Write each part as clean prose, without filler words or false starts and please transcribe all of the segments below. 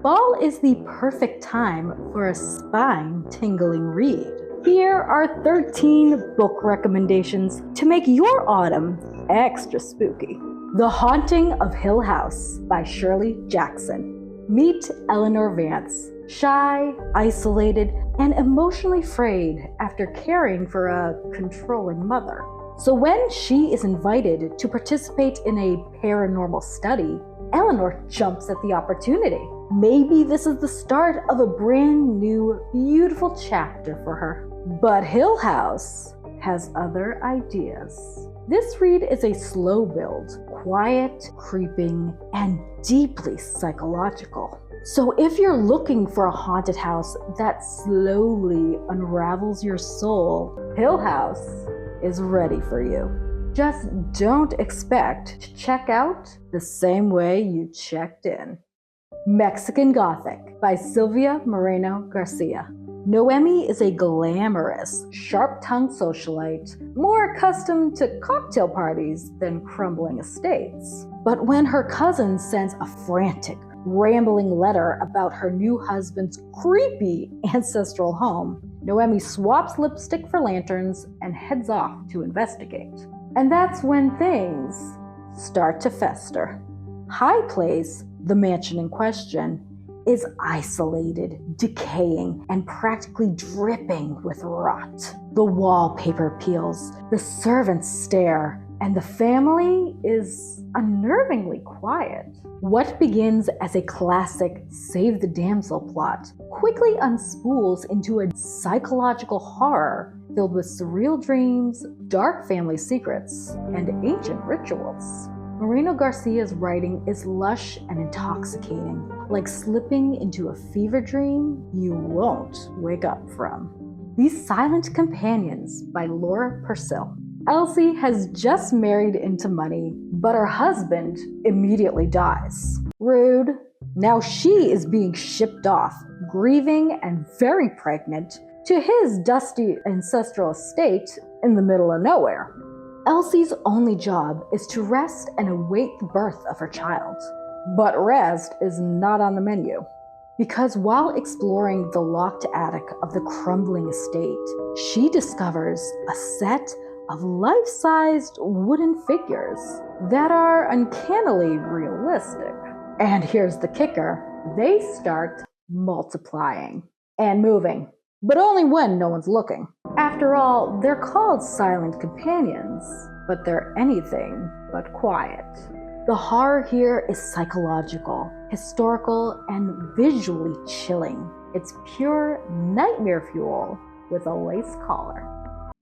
Fall is the perfect time for a spine-tingling read. Here are 13 book recommendations to make your autumn extra spooky. The Haunting of Hill House by Shirley Jackson. Meet Eleanor Vance, shy, isolated, and emotionally frayed after caring for a controlling mother. So when she is invited to participate in a paranormal study, Eleanor jumps at the opportunity. Maybe this is the start of a brand new, beautiful chapter for her. But Hill House has other ideas. This read is a slow build, quiet, creeping, and deeply psychological. So if you're looking for a haunted house that slowly unravels your soul, Hill House is ready for you. Just don't expect to check out the same way you checked in. Mexican Gothic by Silvia Moreno Garcia. Noemi is a glamorous, sharp-tongued socialite, more accustomed to cocktail parties than crumbling estates. But when her cousin sends a frantic, rambling letter about her new husband's creepy ancestral home, Noemi swaps lipstick for lanterns and heads off to investigate. And that's when things start to fester. High Place, the mansion in question, is isolated, decaying, and practically dripping with rot. The wallpaper peels, the servants stare, and the family is unnervingly quiet. What begins as a classic save the damsel plot quickly unspools into a psychological horror filled with surreal dreams, dark family secrets, and ancient rituals. Moreno Garcia's writing is lush and intoxicating, like slipping into a fever dream you won't wake up from. The Silent Companions by Laura Purcell. Elsie has just married into money, but her husband immediately dies. Rude. Now she is being shipped off, grieving and very pregnant, to his dusty ancestral estate in the middle of nowhere. Elsie's only job is to rest and await the birth of her child. But rest is not on the menu. Because while exploring the locked attic of the crumbling estate, she discovers a set of life-sized wooden figures that are uncannily realistic. And here's the kicker, they start multiplying and moving, but only when no one's looking. After all, they're called silent companions, but they're anything but quiet. The horror here is psychological, historical, and visually chilling. It's pure nightmare fuel with a lace collar.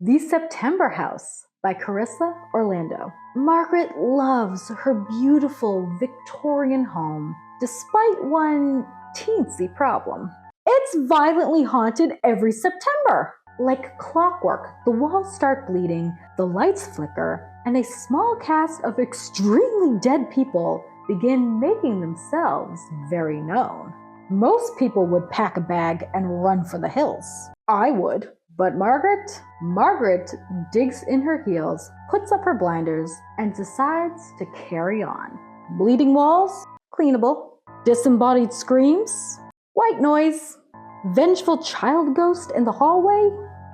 The September House by Carissa Orlando. Margaret loves her beautiful Victorian home, despite one teensy problem. It's violently haunted every September. Like clockwork, the walls start bleeding, the lights flicker, and a small cast of extremely dead people begin making themselves very known. Most people would pack a bag and run for the hills. I would. But Margaret digs in her heels, puts up her blinders, and decides to carry on. Bleeding walls? Cleanable. Disembodied screams? White noise. Vengeful child ghost in the hallway?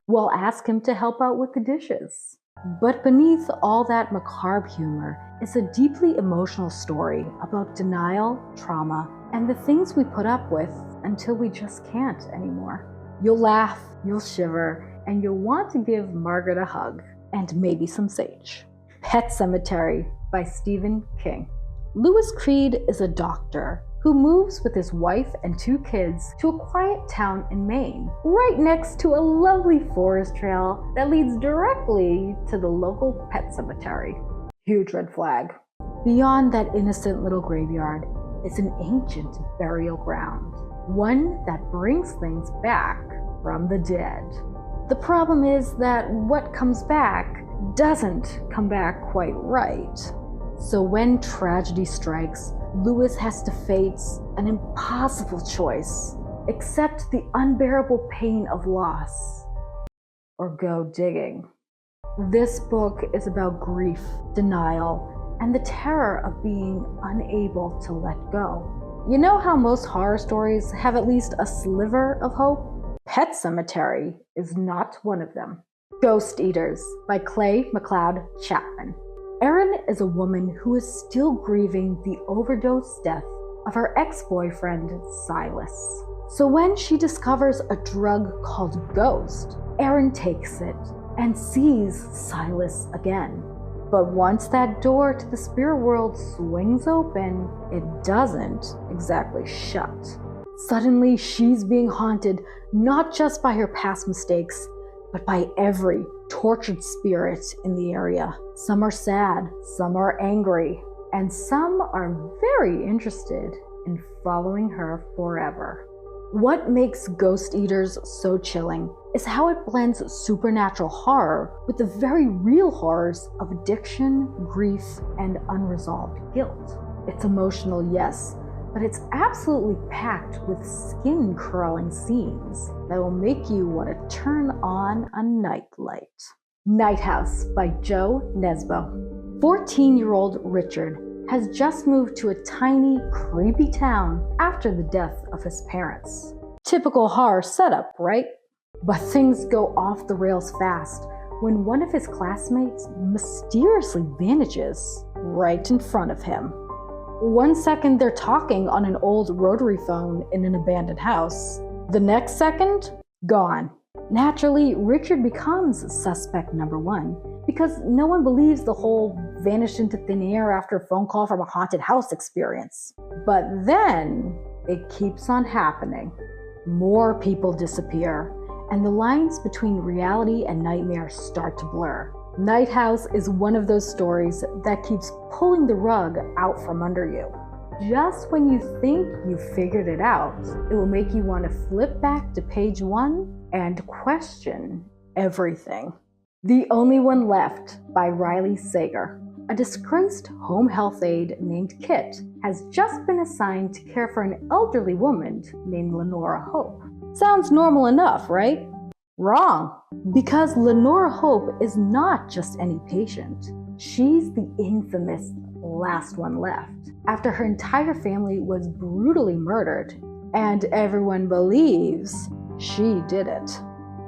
We'll ask him to help out with the dishes. But beneath all that macabre humor is a deeply emotional story about denial, trauma, and the things we put up with until we just can't anymore. You'll laugh, you'll shiver, and you'll want to give Margaret a hug, and maybe some sage. Pet Sematary by Stephen King. Louis Creed is a doctor who moves with his wife and 2 kids to a quiet town in Maine, right next to a lovely forest trail that leads directly to the local pet cemetery. Huge red flag. Beyond that innocent little graveyard is an ancient burial ground, one that brings things back from the dead. The problem is that what comes back doesn't come back quite right. So when tragedy strikes, Louis has to face an impossible choice: accept the unbearable pain of loss, or go digging. This book is about grief, denial, and the terror of being unable to let go. You know how most horror stories have at least a sliver of hope? Pet Sematary is not one of them. Ghost Eaters by Clay McLeod Chapman. Erin is a woman who is still grieving the overdose death of her ex-boyfriend, Silas. So when she discovers a drug called Ghost, Erin takes it and sees Silas again. But once that door to the spirit world swings open, it doesn't exactly shut. Suddenly, she's being haunted not just by her past mistakes, but by every tortured spirit in the area. Some are sad, some are angry, and some are very interested in following her forever. What makes Ghost Eaters so chilling is how it blends supernatural horror with the very real horrors of addiction, grief, and unresolved guilt. It's emotional, yes, but it's absolutely packed with skin-crawling scenes that will make you want to turn on a nightlight. Night House by Joe Nesbo. 14-year-old Richard has just moved to a tiny, creepy town after the death of his parents. Typical horror setup, right? But things go off the rails fast when one of his classmates mysteriously vanishes right in front of him. One second they're talking on an old rotary phone in an abandoned house. The next second, gone. Naturally, Richard becomes suspect number one because no one believes the whole vanished into thin air after a phone call from a haunted house experience. But then it keeps on happening. More people disappear, and the lines between reality and nightmare start to blur. Night House is one of those stories that keeps pulling the rug out from under you. Just when you think you've figured it out, it will make you want to flip back to page 1 and question everything. The Only One Left by Riley Sager. A disgraced home health aide named Kit has just been assigned to care for an elderly woman named Lenora Hope. Sounds normal enough, right? Wrong, because Lenora Hope is not just any patient. She's the infamous last one left, after her entire family was brutally murdered, and everyone believes she did it.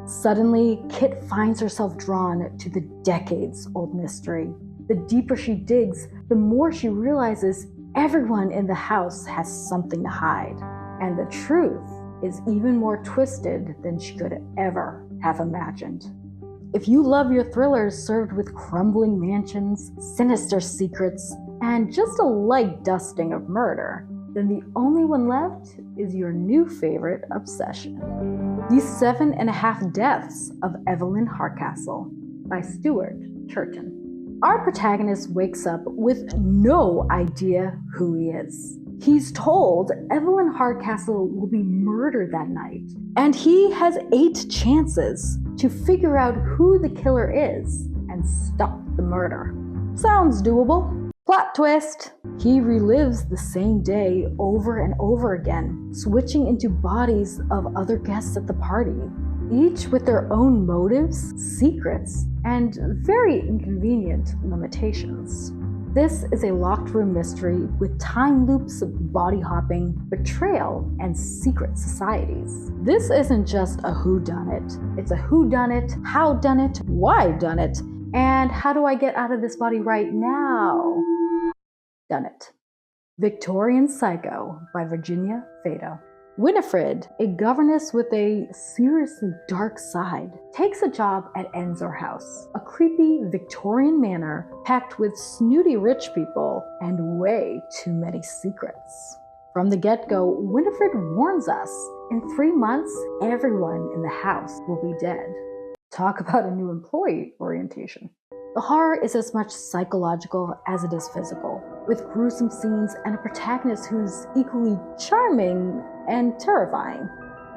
Suddenly, Kit finds herself drawn to the decades-old mystery. The deeper she digs, the more she realizes everyone in the house has something to hide, and the truth is even more twisted than she could ever have imagined. If you love your thrillers served with crumbling mansions, sinister secrets, and just a light dusting of murder, then The Only One Left is your new favorite obsession. The 7.5 Deaths of Evelyn Hardcastle by Stuart Turton. Our protagonist wakes up with no idea who he is. He's told Evelyn Hardcastle will be murdered that night, and he has 8 chances to figure out who the killer is and stop the murder. Sounds doable. Plot twist! He relives the same day over and over again, switching into bodies of other guests at the party, each with their own motives, secrets, and very inconvenient limitations. This is a locked room mystery with time loops, body hopping, betrayal, and secret societies. This isn't just a whodunit. It's a whodunit, how done it, why done it, and how do I get out of this body right now? Done it. Victorian Psycho by Virginia Fado. Winifred, a governess with a seriously dark side, takes a job at Ensor House, a creepy Victorian manor packed with snooty rich people and way too many secrets. From the get-go, Winifred warns us, in 3 months, everyone in the house will be dead. Talk about a new employee orientation. The horror is as much psychological as it is physical, with gruesome scenes and a protagonist who's equally charming and terrifying.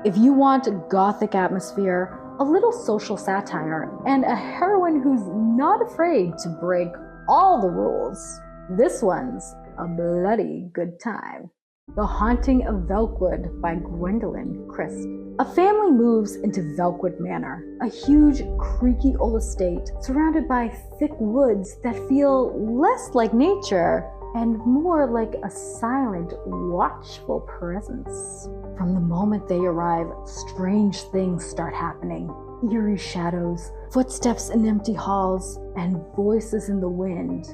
If you want gothic atmosphere, a little social satire, and a heroine who's not afraid to break all the rules, this one's a bloody good time. The Haunting of Velkwood by Gwendolyn Christ. A family moves into Velkwood Manor, a huge, creaky old estate surrounded by thick woods that feel less like nature and more like a silent, watchful presence. From the moment they arrive, strange things start happening. Eerie shadows, footsteps in empty halls, and voices in the wind.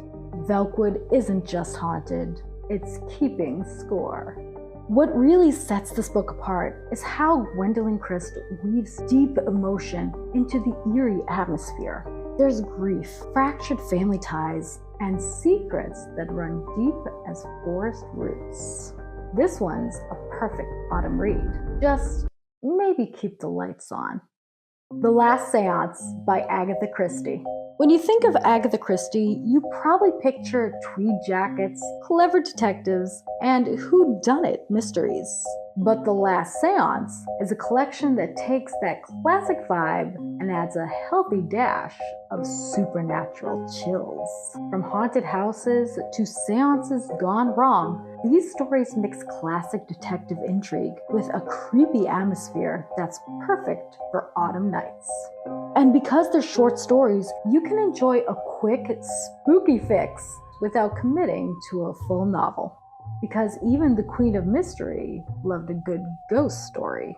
Velkwood isn't just haunted, it's keeping score. What really sets this book apart is how Gwendolyn Christ weaves deep emotion into the eerie atmosphere. There's grief, fractured family ties, and secrets that run deep as forest roots. This one's a perfect autumn read. Just maybe keep the lights on. The Last Seance by Agatha Christie. When you think of Agatha Christie, you probably picture tweed jackets, clever detectives, and whodunit mysteries. But The Last Seance is a collection that takes that classic vibe and adds a healthy dash of supernatural chills. From haunted houses to seances gone wrong, these stories mix classic detective intrigue with a creepy atmosphere that's perfect for autumn nights. And because they're short stories, you can enjoy a quick, spooky fix without committing to a full novel. Because even the Queen of Mystery loved a good ghost story.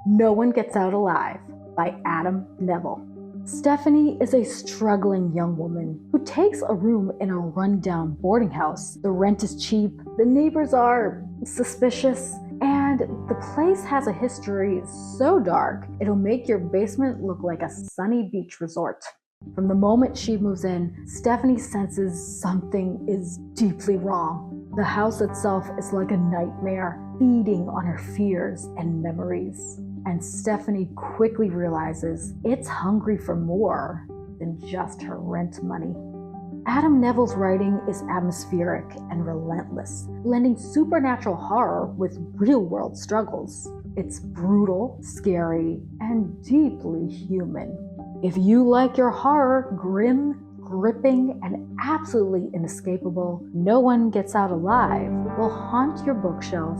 No One Gets Out Alive by Adam Neville. Stephanie is a struggling young woman who takes a room in a rundown boarding house. The rent is cheap, the neighbors are suspicious, and the place has a history so dark it'll make your basement look like a sunny beach resort. From the moment she moves in, Stephanie senses something is deeply wrong. The house itself is like a nightmare, feeding on her fears and memories. And Stephanie quickly realizes it's hungry for more than just her rent money. Adam Neville's writing is atmospheric and relentless, blending supernatural horror with real-world struggles. It's brutal, scary, and deeply human. If you like your horror grim, gripping, and absolutely inescapable, No One Gets Out Alive will haunt your bookshelf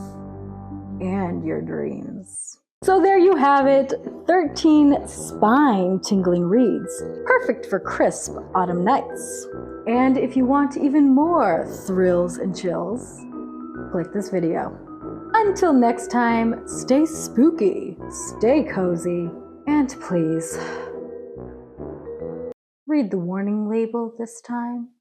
and your dreams. So there you have it, 13 spine-tingling reads, perfect for crisp autumn nights. And if you want even more thrills and chills, click this video. Until next time, stay spooky, stay cozy, and please, read the warning label this time.